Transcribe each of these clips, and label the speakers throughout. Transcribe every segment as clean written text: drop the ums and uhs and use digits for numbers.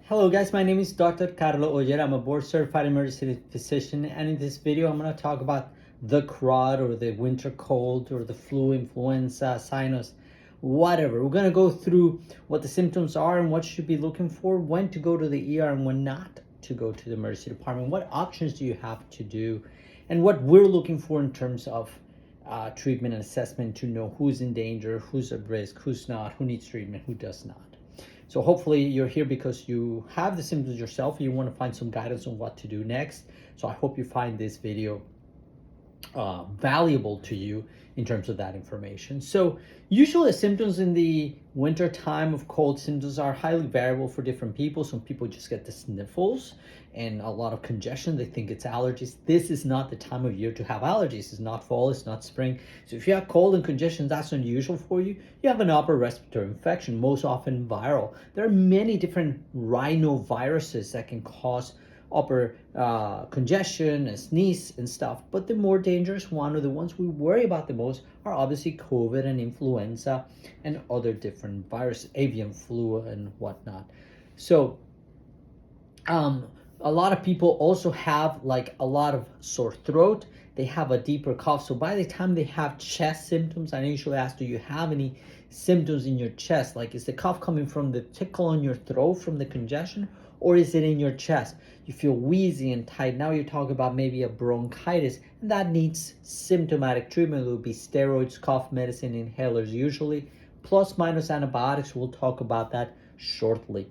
Speaker 1: Hello guys, my name is Dr. Carlo Oyer. I'm a board certified emergency physician, and in this video I'm going to talk about the crud or the winter cold or the flu, influenza, sinus, whatever. We're going to go through what the symptoms are and what you should be looking for, when to go to the ER and when not to go to the emergency department, what options do you have to do, and what we're looking for in terms of treatment and assessment to know who's in danger, who's at risk, who's not, who needs treatment, who does not. So hopefully you're here because you have the symptoms yourself and you want to find some guidance on what to do next. So I hope you find this video valuable to you in terms of that information. So usually symptoms in the winter time of cold symptoms are highly variable for different people. Some people just get the sniffles and a lot of congestion. They think it's allergies. This is not the time of year to have allergies. It's not fall, it's not spring. So if you have cold and congestion, that's unusual for you. You have an upper respiratory infection, most often viral. There are many different rhinoviruses that can cause upper congestion and sneeze and stuff, but the more dangerous one, or the ones we worry about the most, are obviously COVID and influenza and other different viruses, avian flu and whatnot. So a lot of people also have like a lot of sore throat. They have a deeper cough. So by the time they have chest symptoms, I usually ask, do you have any symptoms in your chest? Like, is the cough coming from the tickle on your throat from the congestion, or is it in your chest? You feel wheezy and tight. Now you're talking about maybe a bronchitis, and that needs symptomatic treatment. It will be steroids, cough medicine, inhalers usually, plus minus antibiotics. We'll talk about that shortly.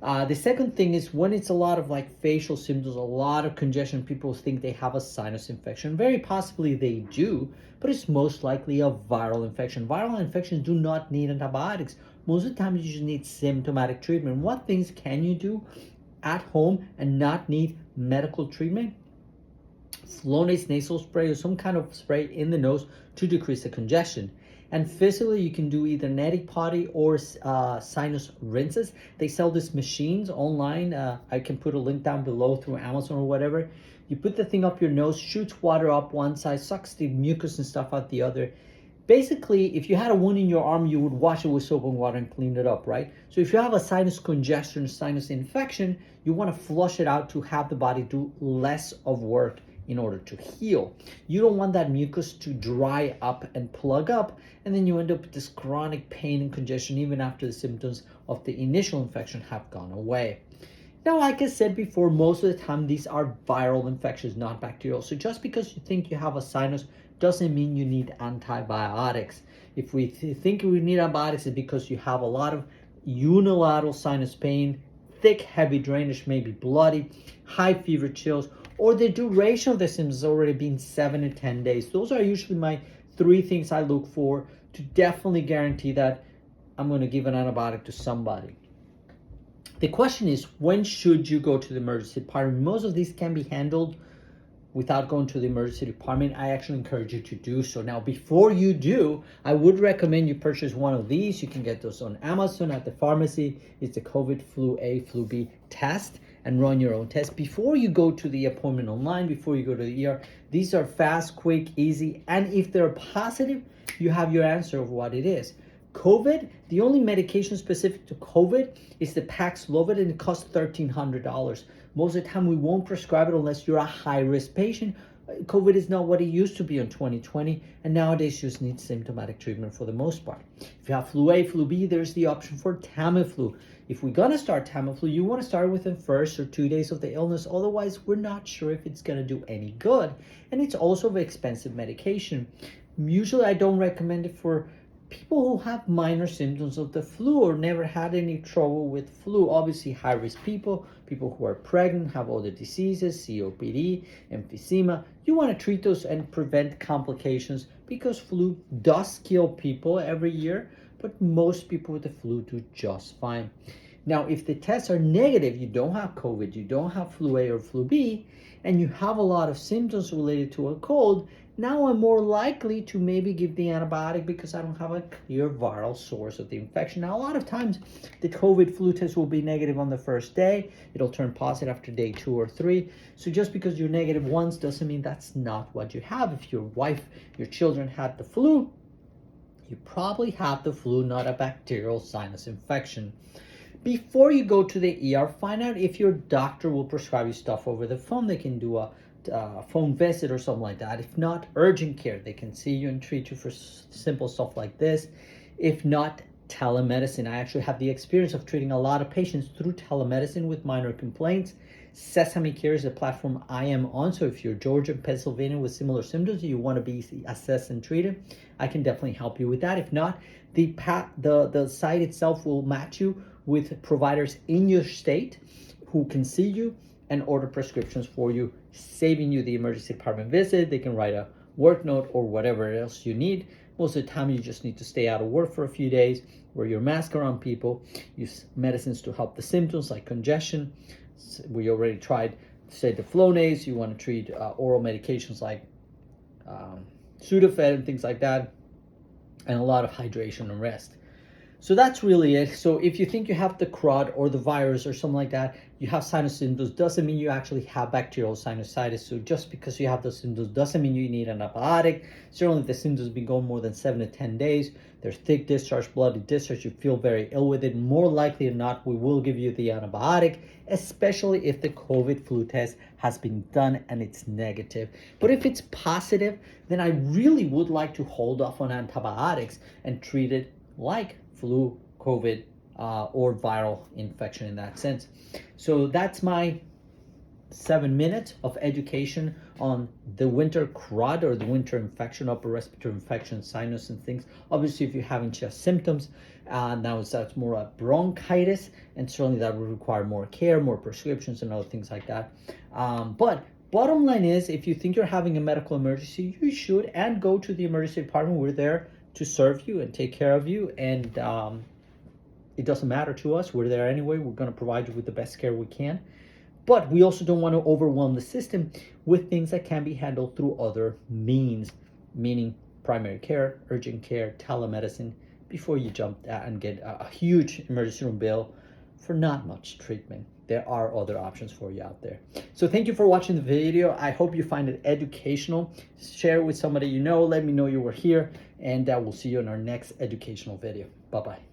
Speaker 1: The second thing is when it's a lot of like facial symptoms, a lot of congestion, people think they have a sinus infection. Very possibly they do, but it's most likely a viral infection. Viral infections do not need antibiotics. Most of the time you just need symptomatic treatment. What things can you do at home and not need medical treatment? Flonase nasal spray or some kind of spray in the nose to decrease the congestion. And physically, you can do either neti potty or sinus rinses. They sell these machines online. I can put a link down below through Amazon or whatever. You put the thing up your nose, shoots water up one side, sucks the mucus and stuff out the other. Basically, if you had a wound in your arm, you would wash it with soap and water and clean it up, right? So if you have a sinus congestion, sinus infection, you want to flush it out to have the body do less of work in order to heal. You don't want that mucus to dry up and plug up, and then you end up with this chronic pain and congestion even after the symptoms of the initial infection have gone away. Now, like I said before, most of the time these are viral infections, not bacterial. So just because you think you have a sinus doesn't mean you need antibiotics. If we think we need antibiotics, it's because you have a lot of unilateral sinus pain, thick, heavy drainage, maybe bloody, high fever, chills, or the duration of the symptoms has already been 7 to 10 days. Those are usually my 3 things I look for to definitely guarantee that I'm going to give an antibiotic to somebody. The question is, when should you go to the emergency department? Most of these can be handled without going to the emergency department. I actually encourage you to do so. Now, before you do, I would recommend you purchase one of these. You can get those on Amazon at the pharmacy. It's the COVID flu A, flu B test, and run your own test before you go to the appointment online, before you go to the ER. These are fast, quick, easy, and if they're positive, you have your answer of what it is. COVID, the only medication specific to COVID is the Paxlovid, and it costs $1,300. Most of the time we won't prescribe it unless you're a high-risk patient. COVID is not what it used to be in 2020, and nowadays you just need symptomatic treatment for the most part. If you have flu A, flu B, there's the option for Tamiflu. If we're gonna start Tamiflu, you wanna start within first or 2 days of the illness, otherwise we're not sure if it's gonna do any good. And it's also an expensive medication. Usually I don't recommend it for people who have minor symptoms of the flu or never had any trouble with flu. Obviously high-risk people, people who are pregnant, have other diseases, COPD, emphysema. You want to treat those and prevent complications because flu does kill people every year, but most people with the flu do just fine. Now, if the tests are negative, you don't have COVID, you don't have flu A or flu B, and you have a lot of symptoms related to a cold, now I'm more likely to maybe give the antibiotic because I don't have a clear viral source of the infection. Now, a lot of times the COVID flu test will be negative on the first day. It'll turn positive after day 2 or 3. So just because you're negative once doesn't mean that's not what you have. If your wife, your children had the flu, you probably have the flu, not a bacterial sinus infection. Before you go to the ER, find out if your doctor will prescribe you stuff over the phone. They can do a phone visit or something like that. If not, urgent care. They can see you and treat you for simple stuff like this. If not, telemedicine. I actually have the experience of treating a lot of patients through telemedicine with minor complaints. Sesame Care is a platform I am on. So if you're Georgia and Pennsylvania with similar symptoms, you want to be assessed and treated, I can definitely help you with that. If not, the site itself will match you with providers in your state who can see you and order prescriptions for you, saving you the emergency department visit. They can write a work note or whatever else you need. Most of the time, you just need to stay out of work for a few days, wear your mask around people, use medicines to help the symptoms like congestion. We already tried, say, the Flonase. You want to treat oral medications like Sudafed and things like that, and a lot of hydration and rest. So that's really it. So if you think you have the crud or the virus or something like that, you have sinus symptoms, doesn't mean you actually have bacterial sinusitis. So just because you have those symptoms doesn't mean you need an antibiotic. Certainly if the symptoms have been going more than 7 to 10 days, there's thick discharge, bloody discharge, you feel very ill with it, more likely than not, we will give you the antibiotic, especially if the COVID flu test has been done and it's negative. But if it's positive, then I really would like to hold off on antibiotics and treat it like flu, COVID, or viral infection in that sense. So that's my 7 minutes of education on the winter crud or the winter infection, upper respiratory infection, sinus and things. Obviously, if you're having chest symptoms, now that's more a bronchitis, and certainly that will require more care, more prescriptions and other things like that. But bottom line is, if you think you're having a medical emergency, you should and go to the emergency department. We're there to serve you and take care of you, and it doesn't matter to us. We're there anyway. We're going to provide you with the best care we can, but we also don't want to overwhelm the system with things that can be handled through other means, meaning primary care, urgent care, telemedicine, before you jump and get a huge emergency room bill for not much treatment. There are other options for you out there. So thank you for watching the video. I hope you find it educational. Share it with somebody you know. Let me know you were here, and we'll see you in our next educational video. Bye-bye.